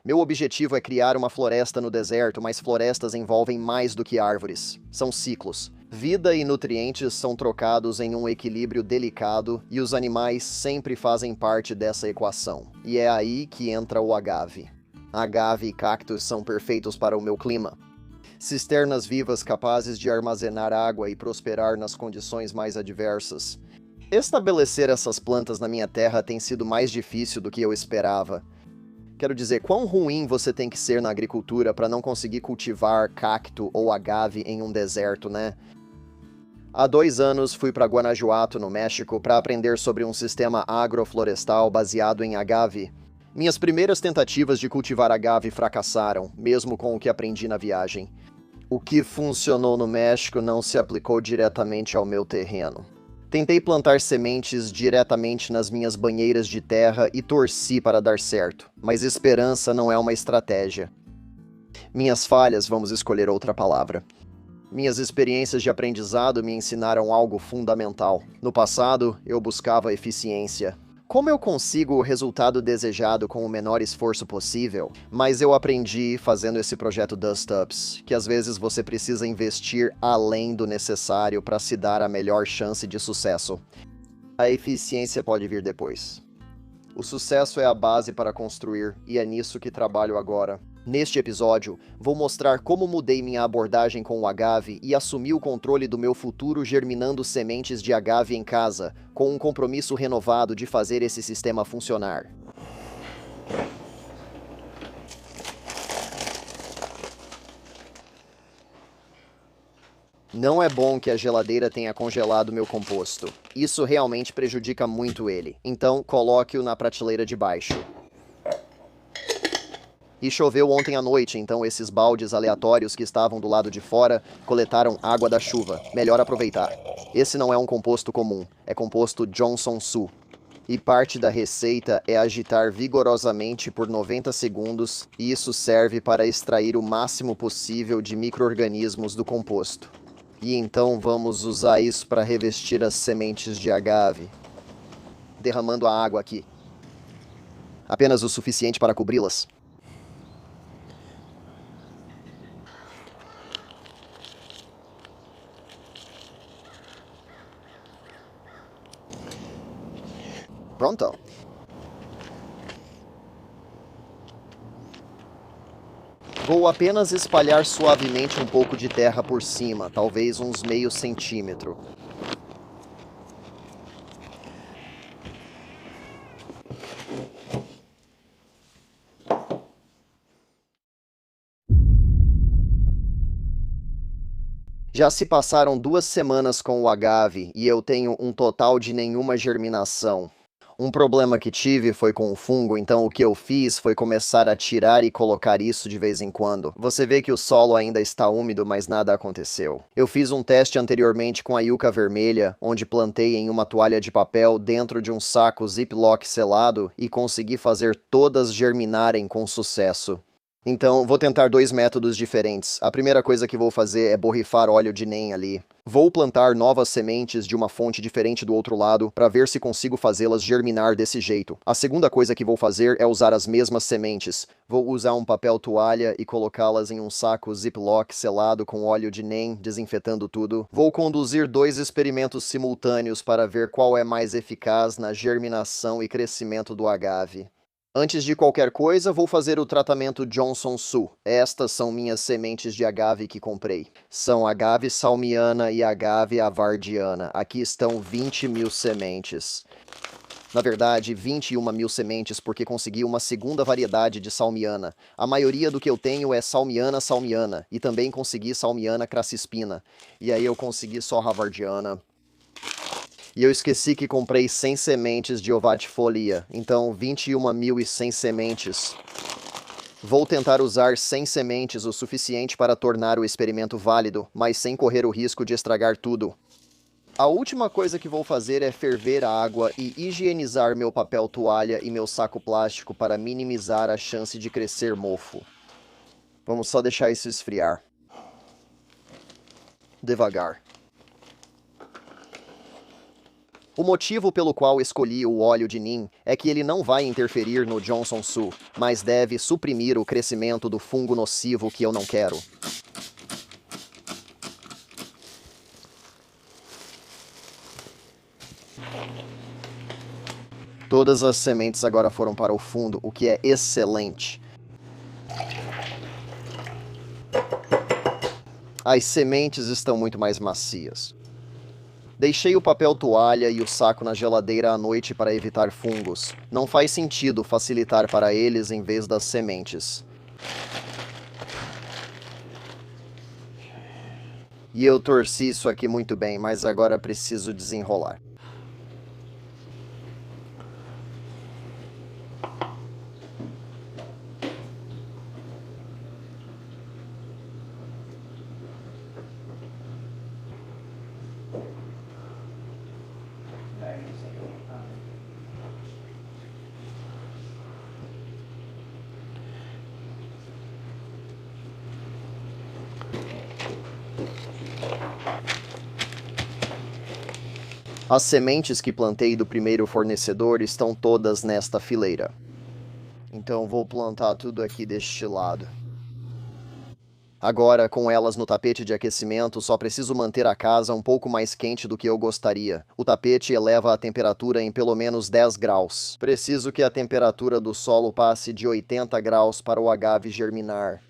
Meu objetivo é criar uma floresta no deserto, mas florestas envolvem mais do que árvores. São ciclos. Vida e nutrientes são trocados em um equilíbrio delicado e os animais sempre fazem parte dessa equação. E é aí que entra o agave. Agave e cactos são perfeitos para o meu clima. Cisternas vivas capazes de armazenar água e prosperar nas condições mais adversas. Estabelecer essas plantas na minha terra tem sido mais difícil do que eu esperava. Quero dizer, quão ruim você tem que ser na agricultura para não conseguir cultivar cacto ou agave em um deserto, né? Há 2 anos fui para Guanajuato, no México, para aprender sobre um sistema agroflorestal baseado em agave. Minhas primeiras tentativas de cultivar agave fracassaram, mesmo com o que aprendi na viagem. O que funcionou no México não se aplicou diretamente ao meu terreno. Tentei plantar sementes diretamente nas minhas banheiras de terra e torci para dar certo, mas esperança não é uma estratégia. Minhas falhas, vamos escolher outra palavra. Minhas experiências de aprendizado me ensinaram algo fundamental. No passado, eu buscava eficiência. Como eu consigo o resultado desejado com o menor esforço possível? Mas eu aprendi fazendo esse projeto Dust Ups, que às vezes você precisa investir além do necessário para se dar a melhor chance de sucesso. A eficiência pode vir depois. O sucesso é a base para construir, e é nisso que trabalho agora. Neste episódio, vou mostrar como mudei minha abordagem com o agave e assumi o controle do meu futuro germinando sementes de agave em casa, com um compromisso renovado de fazer esse sistema funcionar. Não é bom que a geladeira tenha congelado meu composto. Isso realmente prejudica muito ele, então coloque-o na prateleira de baixo. E choveu ontem à noite, então esses baldes aleatórios que estavam do lado de fora coletaram água da chuva. Melhor aproveitar. Esse não é um composto comum, é composto Johnson Su. E parte da receita é agitar vigorosamente por 90 segundos, e isso serve para extrair o máximo possível de micro-organismos do composto. E então vamos usar isso para revestir as sementes de agave. Derramando a água aqui. Apenas o suficiente para cobri-las. Pronto. Vou apenas espalhar suavemente um pouco de terra por cima, talvez uns meio centímetro. Já se passaram 2 semanas com o agave e eu tenho um total de nenhuma germinação. Um problema que tive foi com o fungo, então o que eu fiz foi começar a tirar e colocar isso de vez em quando. Você vê que o solo ainda está úmido, mas nada aconteceu. Eu fiz um teste anteriormente com a yucca vermelha, onde plantei em uma toalha de papel dentro de um saco Ziploc selado e consegui fazer todas germinarem com sucesso. Então, vou tentar 2 métodos diferentes. A primeira coisa que vou fazer é borrifar óleo de NEM ali. Vou plantar novas sementes de uma fonte diferente do outro lado para ver se consigo fazê-las germinar desse jeito. A segunda coisa que vou fazer é usar as mesmas sementes. Vou usar um papel toalha e colocá-las em um saco Ziploc selado com óleo de NEM, desinfetando tudo. Vou conduzir 2 experimentos simultâneos para ver qual é mais eficaz na germinação e crescimento do agave. Antes de qualquer coisa, vou fazer o tratamento Johnson Su. Estas são minhas sementes de agave que comprei. São agave salmiana e agave avardiana. Aqui estão 20.000 sementes. Na verdade, 21.000 sementes porque consegui uma segunda variedade de salmiana. A maioria do que eu tenho é salmiana salmiana. E também consegui salmiana crassispina. E aí eu consegui só avardiana. E eu esqueci que comprei 100 sementes de ovatifolia, então 21.100 sementes. Vou tentar usar 100 sementes o suficiente para tornar o experimento válido, mas sem correr o risco de estragar tudo. A última coisa que vou fazer é ferver a água e higienizar meu papel toalha e meu saco plástico para minimizar a chance de crescer mofo. Vamos só deixar isso esfriar. Devagar. O motivo pelo qual escolhi o óleo de Neem é que ele não vai interferir no Johnson Su, mas deve suprimir o crescimento do fungo nocivo que eu não quero. Todas as sementes agora foram para o fundo, o que é excelente. As sementes estão muito mais macias. Deixei o papel toalha e o saco na geladeira à noite para evitar fungos. Não faz sentido facilitar para eles em vez das sementes. E eu torci isso aqui muito bem, mas agora preciso desenrolar. As sementes que plantei do primeiro fornecedor estão todas nesta fileira. Então vou plantar tudo aqui deste lado. Agora, com elas no tapete de aquecimento, só preciso manter a casa um pouco mais quente do que eu gostaria. O tapete eleva a temperatura em pelo menos 10 graus. Preciso que a temperatura do solo passe de 80 graus para o agave germinar.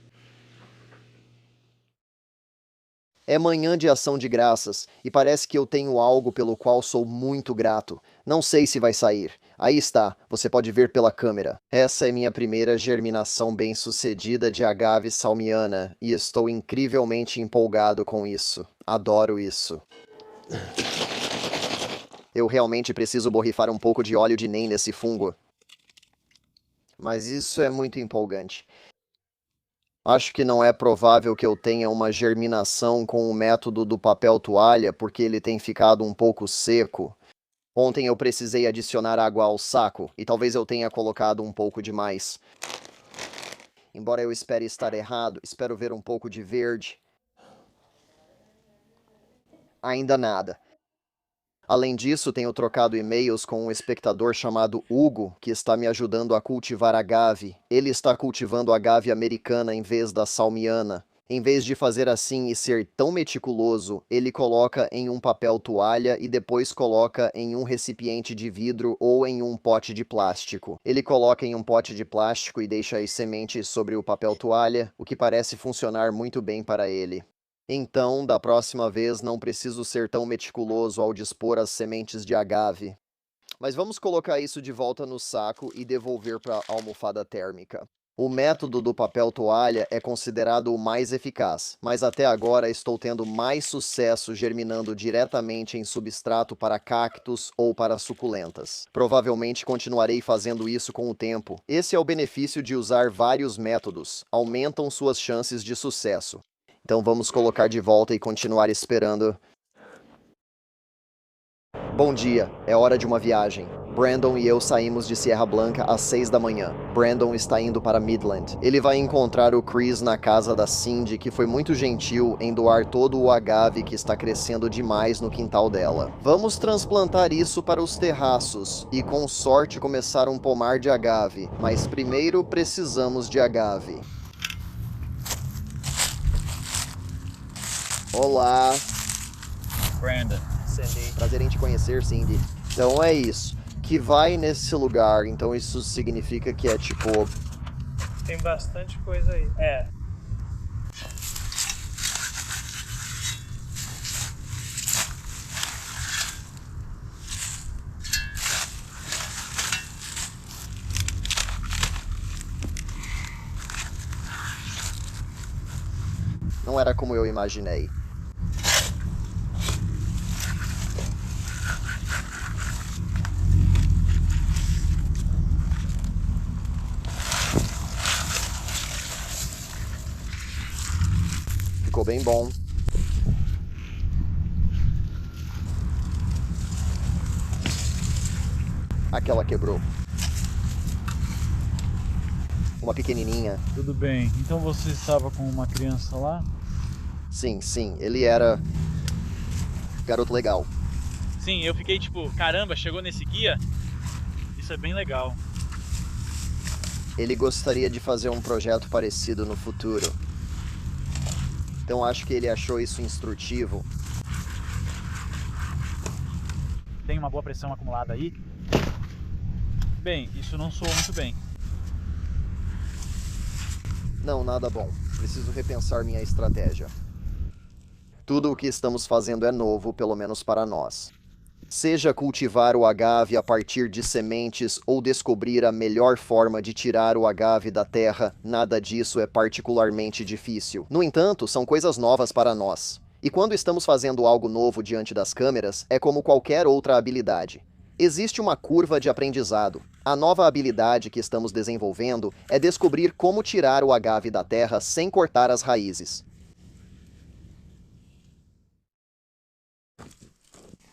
É manhã de ação de graças, e parece que eu tenho algo pelo qual sou muito grato. Não sei se vai sair. Aí está, você pode ver pela câmera. Essa é minha primeira germinação bem-sucedida de agave salmiana, e estou incrivelmente empolgado com isso. Adoro isso. Eu realmente preciso borrifar um pouco de óleo de Neem nesse fungo. Mas isso é muito empolgante. Acho que não é provável que eu tenha uma germinação com o método do papel toalha, porque ele tem ficado um pouco seco. Ontem eu precisei adicionar água ao saco, e talvez eu tenha colocado um pouco demais. Embora eu espere estar errado, espero ver um pouco de verde. Ainda nada. Além disso, tenho trocado e-mails com um espectador chamado Hugo, que está me ajudando a cultivar agave. Ele está cultivando agave americana em vez da salmiana. Em vez de fazer assim e ser tão meticuloso, ele coloca em um papel toalha e depois coloca em um recipiente de vidro ou em um pote de plástico. Ele coloca em um pote de plástico e deixa as sementes sobre o papel toalha, o que parece funcionar muito bem para ele. Então, da próxima vez, não preciso ser tão meticuloso ao dispor as sementes de agave. Mas vamos colocar isso de volta no saco e devolver para a almofada térmica. O método do papel toalha é considerado o mais eficaz, mas até agora estou tendo mais sucesso germinando diretamente em substrato para cactos ou para suculentas. Provavelmente continuarei fazendo isso com o tempo. Esse é o benefício de usar vários métodos. Aumentam suas chances de sucesso. Então vamos colocar de volta e continuar esperando. Bom dia, é hora de uma viagem. Brandon e eu saímos de Sierra Blanca às 6 da manhã. Brandon está indo para Midland. Ele vai encontrar o Chris na casa da Cindy, que foi muito gentil em doar todo o agave que está crescendo demais no quintal dela. Vamos transplantar isso para os terraços e com sorte começar um pomar de agave, mas primeiro precisamos de agave. Olá. Brandon. Cindy. Prazer em te conhecer, Cindy. Então é isso. Que vai nesse lugar, então isso significa que é tipo... Tem bastante coisa aí. É. Não era como eu imaginei. Ficou bem bom. Aquela quebrou. Uma pequenininha. Tudo bem. Então você estava com uma criança lá? Sim, ele era... garoto legal. Sim, eu fiquei tipo, caramba, chegou nesse guia? Isso é bem legal. Ele gostaria de fazer um projeto parecido no futuro. Então acho que ele achou isso instrutivo. Tem uma boa pressão acumulada aí? Bem, isso não soa muito bem. Não, nada bom. Preciso repensar minha estratégia. Tudo o que estamos fazendo é novo, pelo menos para nós. Seja cultivar o agave a partir de sementes ou descobrir a melhor forma de tirar o agave da terra, nada disso é particularmente difícil. No entanto, são coisas novas para nós. E quando estamos fazendo algo novo diante das câmeras, é como qualquer outra habilidade. Existe uma curva de aprendizado. A nova habilidade que estamos desenvolvendo é descobrir como tirar o agave da terra sem cortar as raízes.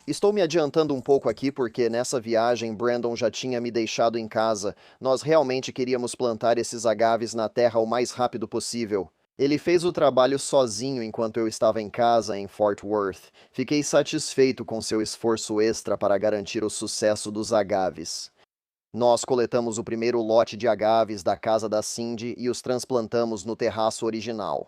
Estou me adiantando um pouco aqui porque nessa viagem Brandon já tinha me deixado em casa. Nós realmente queríamos plantar esses agaves na terra o mais rápido possível. Ele fez o trabalho sozinho enquanto eu estava em casa em Fort Worth. Fiquei satisfeito com seu esforço extra para garantir o sucesso dos agaves. Nós coletamos o primeiro lote de agaves da casa da Cindy e os transplantamos no terraço original.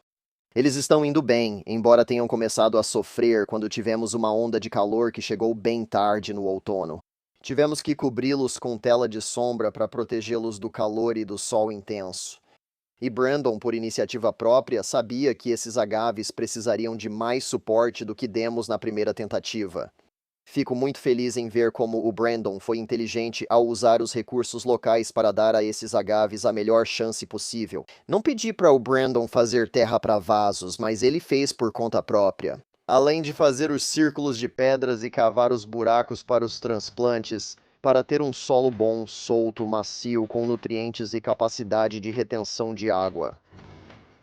Eles estão indo bem, embora tenham começado a sofrer quando tivemos uma onda de calor que chegou bem tarde no outono. Tivemos que cobri-los com tela de sombra para protegê-los do calor e do sol intenso. E Brandon, por iniciativa própria, sabia que esses agaves precisariam de mais suporte do que demos na primeira tentativa. Fico muito feliz em ver como o Brandon foi inteligente ao usar os recursos locais para dar a esses agaves a melhor chance possível. Não pedi para o Brandon fazer terra para vasos, mas ele fez por conta própria. Além de fazer os círculos de pedras e cavar os buracos para os transplantes, para ter um solo bom, solto, macio, com nutrientes e capacidade de retenção de água.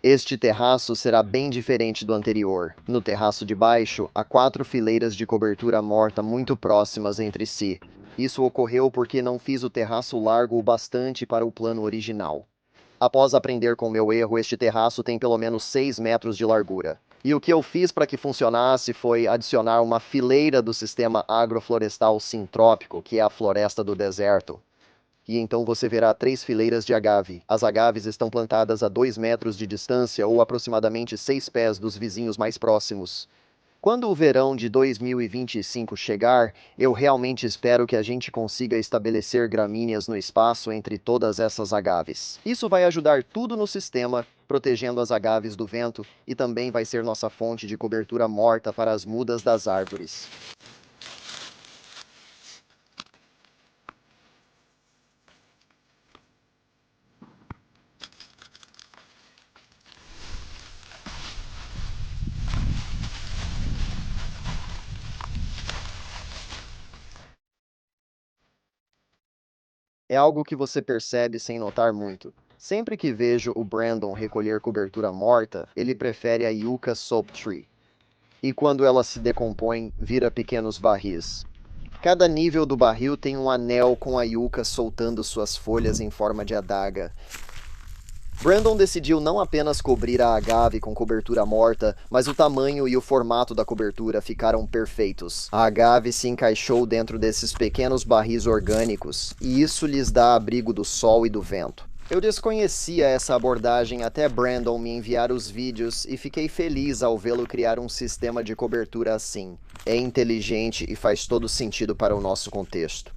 Este terraço será bem diferente do anterior. No terraço de baixo, há 4 fileiras de cobertura morta muito próximas entre si. Isso ocorreu porque não fiz o terraço largo o bastante para o plano original. Após aprender com meu erro, este terraço tem pelo menos 6 metros de largura. E o que eu fiz para que funcionasse foi adicionar uma fileira do sistema agroflorestal sintrópico, que é a floresta do deserto. E então você verá 3 fileiras de agave. As agaves estão plantadas a 2 metros de distância ou aproximadamente 6 pés dos vizinhos mais próximos. Quando o verão de 2025 chegar, eu realmente espero que a gente consiga estabelecer gramíneas no espaço entre todas essas agaves. Isso vai ajudar tudo no sistema, protegendo as agaves do vento, e também vai ser nossa fonte de cobertura morta para as mudas das árvores. É algo que você percebe sem notar muito. Sempre que vejo o Brandon recolher cobertura morta, ele prefere a Yucca Soap Tree. E quando ela se decompõe, vira pequenos barris. Cada nível do barril tem um anel com a yucca soltando suas folhas em forma de adaga. Brandon decidiu não apenas cobrir a agave com cobertura morta, mas o tamanho e o formato da cobertura ficaram perfeitos. A agave se encaixou dentro desses pequenos barris orgânicos, e isso lhes dá abrigo do sol e do vento. Eu desconhecia essa abordagem até Brandon me enviar os vídeos e fiquei feliz ao vê-lo criar um sistema de cobertura assim. É inteligente e faz todo sentido para o nosso contexto.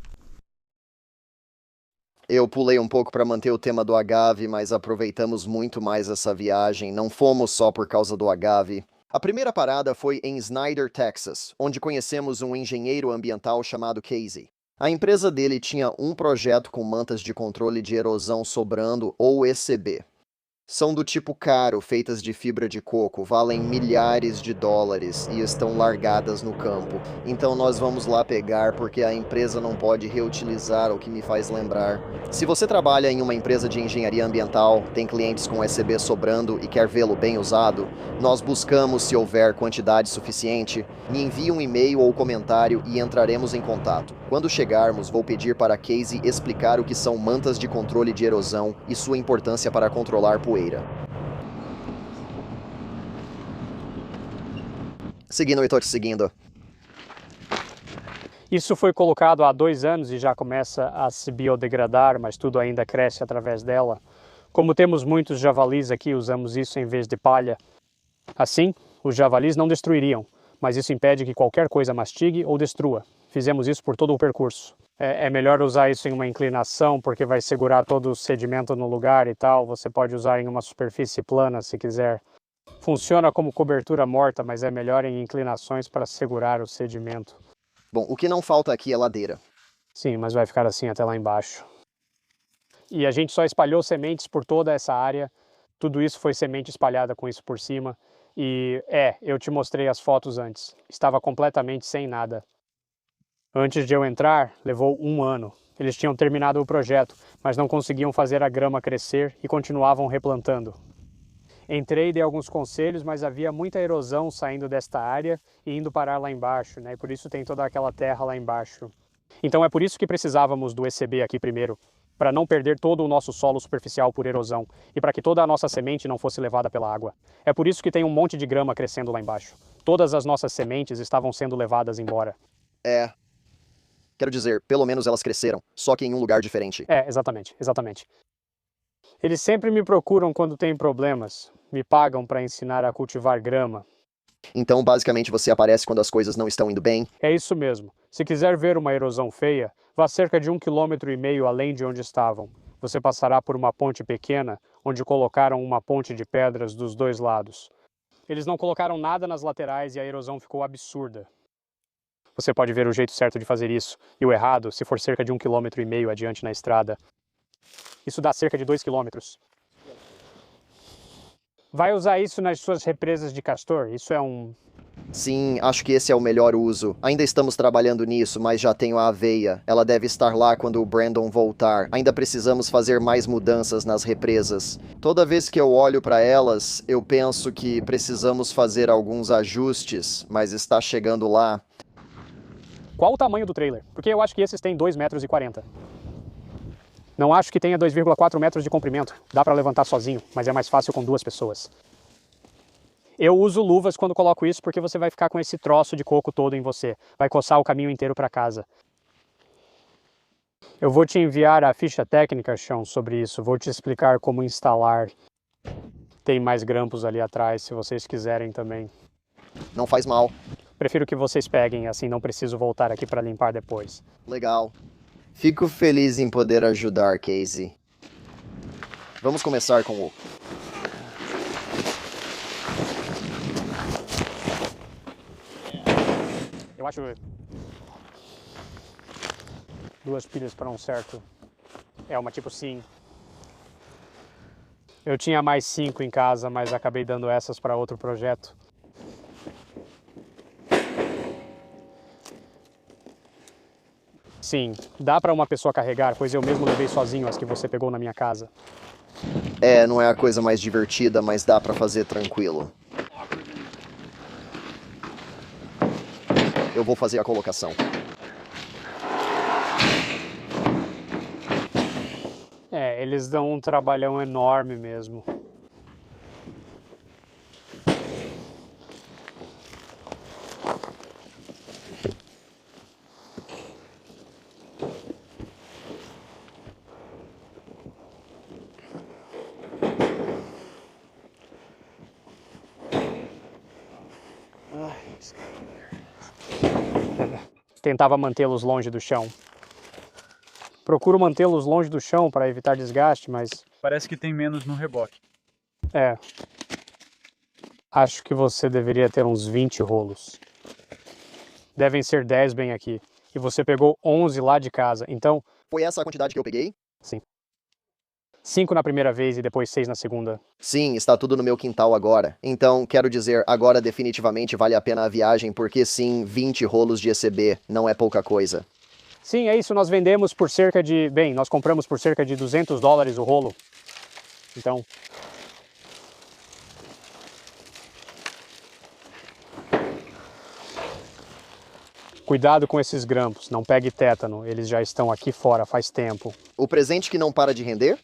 Eu pulei um pouco para manter o tema do agave, mas aproveitamos muito mais essa viagem. Não fomos só por causa do agave. A primeira parada foi em Snyder, Texas, onde conhecemos um engenheiro ambiental chamado Casey. A empresa dele tinha um projeto com mantas de controle de erosão sobrando, ou ECB. São do tipo caro, feitas de fibra de coco, valem milhares de dólares e estão largadas no campo. Então nós vamos lá pegar porque a empresa não pode reutilizar, o que me faz lembrar. Se você trabalha em uma empresa de engenharia ambiental, tem clientes com ECB sobrando e quer vê-lo bem usado, nós buscamos, se houver quantidade suficiente, me envie um e-mail ou comentário e entraremos em contato. Quando chegarmos, vou pedir para Casey explicar o que são mantas de controle de erosão e sua importância para controlar poeira. Seguindo, eu tô te seguindo. Isso foi colocado há 2 anos e já começa a se biodegradar, mas tudo ainda cresce através dela. Como temos muitos javalis aqui, usamos isso em vez de palha. Assim, os javalis não destruiriam, mas isso impede que qualquer coisa mastigue ou destrua. Fizemos isso por todo o percurso. É melhor usar isso em uma inclinação, porque vai segurar todo o sedimento no lugar e tal. Você pode usar em uma superfície plana se quiser. Funciona como cobertura morta, mas é melhor em inclinações para segurar o sedimento. Bom, o que não falta aqui é ladeira. Sim, mas vai ficar assim até lá embaixo. E a gente só espalhou sementes por toda essa área. Tudo isso foi semente espalhada com isso por cima. E eu te mostrei as fotos antes. Estava completamente sem nada. Antes de eu entrar, levou 1 ano. Eles tinham terminado o projeto, mas não conseguiam fazer a grama crescer e continuavam replantando. Entrei e dei alguns conselhos, mas havia muita erosão saindo desta área e indo parar lá embaixo, né? E por isso tem toda aquela terra lá embaixo. Então é por isso que precisávamos do ECB aqui primeiro, para não perder todo o nosso solo superficial por erosão e para que toda a nossa semente não fosse levada pela água. É por isso que tem um monte de grama crescendo lá embaixo. Todas as nossas sementes estavam sendo levadas embora. Quero dizer, pelo menos elas cresceram, só que em um lugar diferente. Exatamente. Eles sempre me procuram quando tem problemas. Me pagam para ensinar a cultivar grama. Então, basicamente, você aparece quando as coisas não estão indo bem. É isso mesmo. Se quiser ver uma erosão feia, vá cerca de 1,5 km além de onde estavam. Você passará por uma ponte pequena, onde colocaram uma ponte de pedras dos 2 lados. Eles não colocaram nada nas laterais e a erosão ficou absurda. Você pode ver o jeito certo de fazer isso, e o errado, se for cerca de 1,5 km adiante na estrada. Isso dá cerca de 2 km. Vai usar isso nas suas represas de castor? Isso é um... Sim, acho que esse é o melhor uso. Ainda estamos trabalhando nisso, mas já tenho a aveia. Ela deve estar lá quando o Brandon voltar. Ainda precisamos fazer mais mudanças nas represas. Toda vez que eu olho para elas, eu penso que precisamos fazer alguns ajustes, mas está chegando lá. Qual o tamanho do trailer? Porque eu acho que esses têm 2,40 m. Não acho que tenha 2,4 metros de comprimento. Dá para levantar sozinho, mas é mais fácil com 2 pessoas. Eu uso luvas quando coloco isso porque você vai ficar com esse troço de coco todo em você. Vai coçar o caminho inteiro para casa. Eu vou te enviar a ficha técnica, Sean, sobre isso. Vou te explicar como instalar. Tem mais grampos ali atrás, se vocês quiserem também. Não faz mal. Prefiro que vocês peguem, assim não preciso voltar aqui para limpar depois. Legal. Fico feliz em poder ajudar, Casey. Vamos começar com o... Eu acho 2 pilhas para um certo. É uma tipo sim. Eu tinha mais 5 em casa, mas acabei dando essas para outro projeto. Sim, dá para uma pessoa carregar, pois eu mesmo levei sozinho as que você pegou na minha casa. Não é a coisa mais divertida, mas dá pra fazer tranquilo. Eu vou fazer a colocação. Eles dão um trabalhão enorme mesmo. Tentava mantê-los longe do chão. Procuro mantê-los longe do chão para evitar desgaste, mas... Parece que tem menos no reboque. Acho que você deveria ter uns 20 rolos. Devem ser 10 bem aqui. E você pegou 11 lá de casa, então... Foi essa a quantidade que eu peguei? Sim. 5 na primeira vez e depois 6 na segunda. Sim, está tudo no meu quintal agora. Então, quero dizer, agora definitivamente vale a pena a viagem, porque sim, 20 rolos de ECB não é pouca coisa. Sim, é isso. Nós vendemos por cerca de... Bem, nós compramos por cerca de $200 o rolo. Então... Cuidado com esses grampos, não pegue tétano, eles já estão aqui fora faz tempo. O presente que não para de render?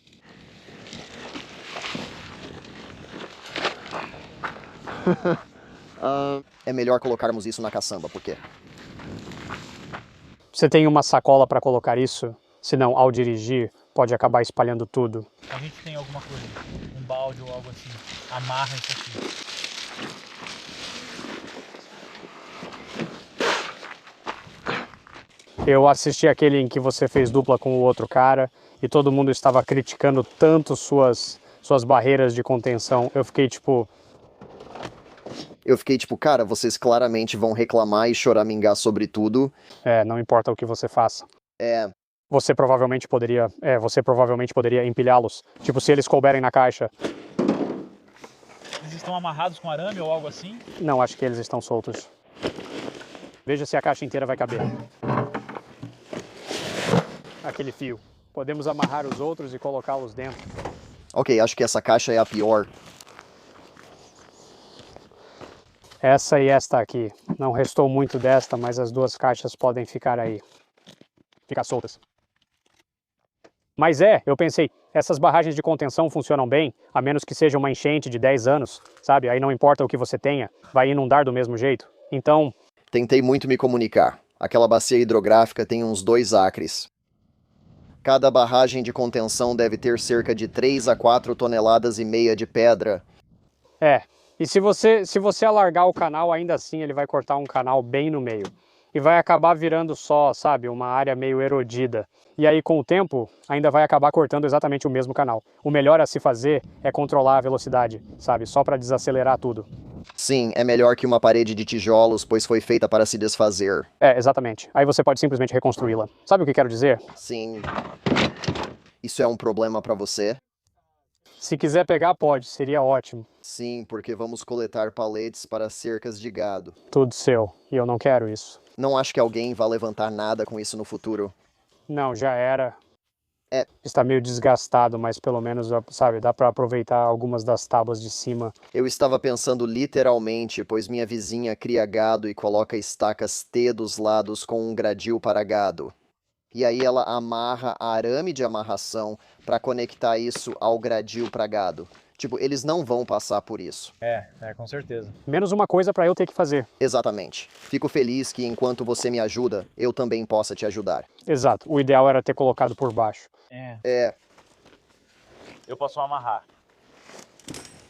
É melhor colocarmos isso na caçamba, porque... Você tem uma sacola para colocar isso? Senão, ao dirigir, pode acabar espalhando tudo. A gente tem alguma coisa, um balde ou algo assim. Amarra isso aqui. Eu assisti aquele em que você fez dupla com o outro cara e todo mundo estava criticando tanto suas barreiras de contenção. Eu fiquei tipo, cara, vocês claramente vão reclamar e choramingar sobre tudo. não importa o que você faça. É, Você provavelmente poderia empilhá-los. Tipo, se eles couberem na caixa. Eles estão amarrados com arame ou algo assim? Não, acho que eles estão soltos. Veja se a caixa inteira vai caber. Aquele fio. Podemos amarrar os outros e colocá-los dentro. ok, acho que essa caixa é a pior. Essa e esta aqui. Não restou muito desta, mas as duas caixas podem ficar aí. Ficar soltas. Mas eu pensei, essas barragens de contenção funcionam bem, a menos que seja uma enchente de 10 anos, sabe? Aí não importa o que você tenha, vai inundar do mesmo jeito. Então, Tentei muito me comunicar. Aquela bacia hidrográfica tem uns 2 acres. Cada barragem de contenção deve ter cerca de 3 a 4 toneladas e meia de pedra. e se você alargar o canal, ainda assim ele vai cortar um canal bem no meio. E vai acabar virando só, sabe, uma área meio erodida. E aí, com o tempo, ainda vai acabar cortando exatamente o mesmo canal. O melhor a se fazer é controlar a velocidade, sabe, só para desacelerar tudo. Sim, é melhor que uma parede de tijolos, pois foi feita para se desfazer. Exatamente. Aí você pode simplesmente reconstruí-la. Sabe o que quero dizer? Sim. Isso é um problema para você? Se quiser pegar, pode. Seria ótimo. Sim, porque vamos coletar paletes para cercas de gado. Tudo seu. E eu não quero isso. Não acho que alguém vá levantar nada com isso no futuro. Não, já era. É. Está meio desgastado, mas pelo menos, sabe, dá para aproveitar algumas das tábuas de cima. Eu estava pensando literalmente, pois minha vizinha cria gado e coloca estacas T dos lados com um gradil para gado. E aí ela amarra arame de amarração para conectar isso ao gradil para gado. Tipo, eles não vão passar por isso. Com certeza. Menos uma coisa para eu ter que fazer. Exatamente. Fico feliz que enquanto você me ajuda, eu também possa te ajudar. Exato. O ideal era ter colocado por baixo. Eu posso amarrar.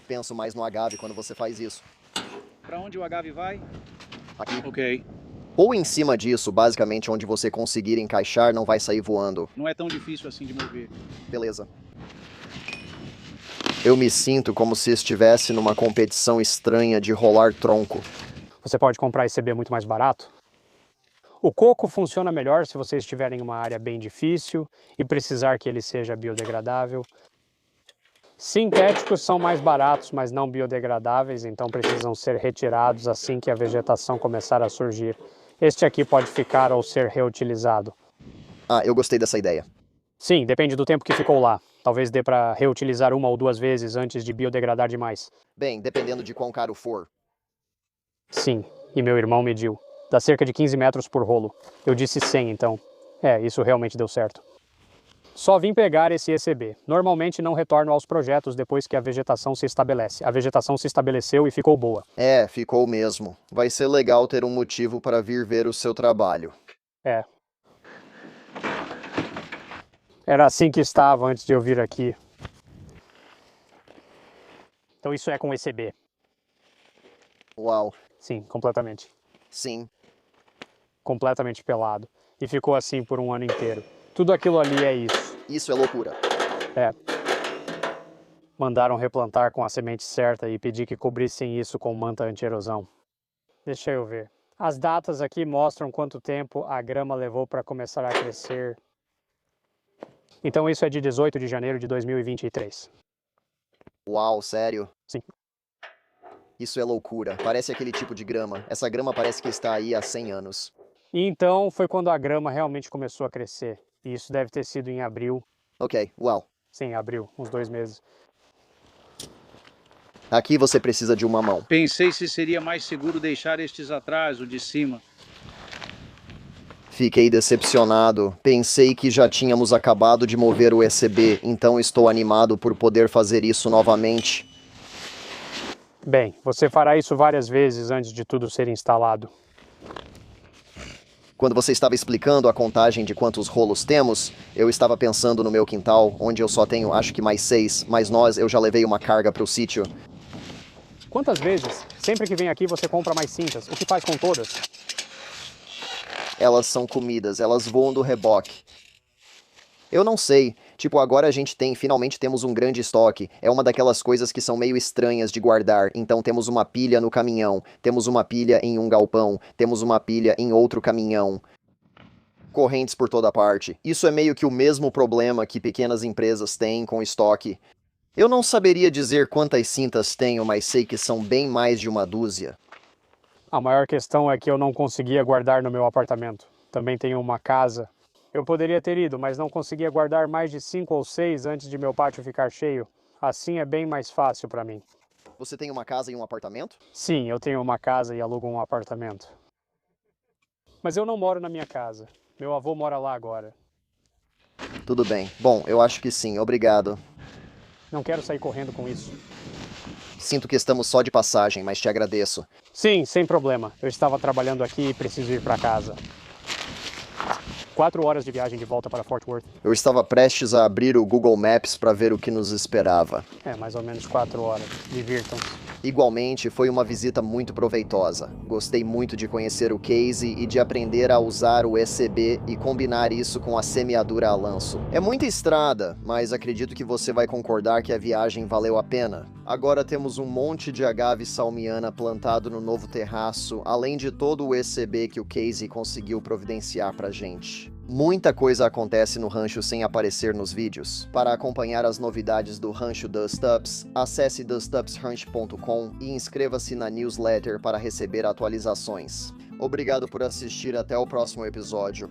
Penso mais no agave quando você faz isso. Pra onde o agave vai? Aqui. Ok. Ou em cima disso, basicamente onde você conseguir encaixar, não vai sair voando. Não é tão difícil assim de mover. Beleza. Eu me sinto como se estivesse numa competição estranha de rolar tronco. Você pode comprar ECB muito mais barato. O coco funciona melhor se você estiver em uma área bem difícil e precisar que ele seja biodegradável. Sintéticos são mais baratos, mas não biodegradáveis, então precisam ser retirados assim que a vegetação começar a surgir. Este aqui pode ficar ou ser reutilizado. Eu gostei dessa ideia. Sim, depende do tempo que ficou lá. Talvez dê para reutilizar 1 ou 2 vezes antes de biodegradar demais. Bem, dependendo de quão caro for. Sim, e meu irmão mediu. Dá cerca de 15 metros por rolo. Eu disse 100, então. Isso realmente deu certo. Só vim pegar esse ECB. Normalmente não retorno aos projetos depois que a vegetação se estabelece. A vegetação se estabeleceu e ficou boa. Ficou mesmo. Vai ser legal ter um motivo para vir ver o seu trabalho. Era assim que estava antes de eu vir aqui. Então isso é com ECB. Uau. Sim, completamente. Sim. Completamente pelado. E ficou assim por um ano inteiro. Tudo aquilo ali é isso. Isso é loucura. Mandaram replantar com a semente certa e pedir que cobrissem isso com manta anti-erosão. Deixa eu ver. As datas aqui mostram quanto tempo a grama levou para começar a crescer. Então isso é de 18 de janeiro de 2023. Uau, sério? Sim. Isso é loucura. Parece aquele tipo de grama. Essa grama parece que está aí há 100 anos. E então foi quando a grama realmente começou a crescer. E isso deve ter sido em abril. Ok, uau. Sim, abril, uns 2 meses. Aqui você precisa de uma mão. Pensei se seria mais seguro deixar estes atrás, o de cima. Fiquei decepcionado. Pensei que já tínhamos acabado de mover o ECB, então estou animado por poder fazer isso novamente. Bem, você fará isso várias vezes antes de tudo ser instalado. Quando você estava explicando a contagem de quantos rolos temos, eu estava pensando no meu quintal, onde eu só tenho acho que mais 6, mas eu já levei uma carga para o sítio. Quantas vezes, sempre que vem aqui, você compra mais cintas? O que faz com todas? Elas são comidas, elas voam do reboque. Eu não sei. Tipo, agora a gente finalmente temos um grande estoque. É uma daquelas coisas que são meio estranhas de guardar. Então temos uma pilha no caminhão, temos uma pilha em um galpão, temos uma pilha em outro caminhão. Correntes por toda parte. Isso é meio que o mesmo problema que pequenas empresas têm com estoque. Eu não saberia dizer quantas cintas tenho, mas sei que são bem mais de uma dúzia. A maior questão é que eu não conseguia guardar no meu apartamento. Também tenho uma casa. Eu poderia ter ido, mas não conseguia guardar mais de 5 ou 6 antes de meu pátio ficar cheio. Assim é bem mais fácil para mim. Você tem uma casa e um apartamento? Sim, eu tenho uma casa e alugo um apartamento. Mas eu não moro na minha casa. Meu avô mora lá agora. Tudo bem. Bom, eu acho que sim. Obrigado. Não quero sair correndo com isso. Sinto que estamos só de passagem, mas te agradeço. Sim, sem problema. Eu estava trabalhando aqui e preciso ir para casa. 4 horas de viagem de volta para Fort Worth. Eu estava prestes a abrir o Google Maps para ver o que nos esperava. É, mais ou menos 4 horas. Divirtam-se. Igualmente, foi uma visita muito proveitosa. Gostei muito de conhecer o Casey e de aprender a usar o ECB e combinar isso com a semeadura a lanço. É muita estrada, mas acredito que você vai concordar que a viagem valeu a pena. Agora temos um monte de agave salmiana plantado no novo terraço, além de todo o ECB que o Casey conseguiu providenciar pra gente. Muita coisa acontece no rancho sem aparecer nos vídeos. Para acompanhar as novidades do Rancho Dust Ups, acesse dustupsranch.com e inscreva-se na newsletter para receber atualizações. Obrigado por assistir, até o próximo episódio.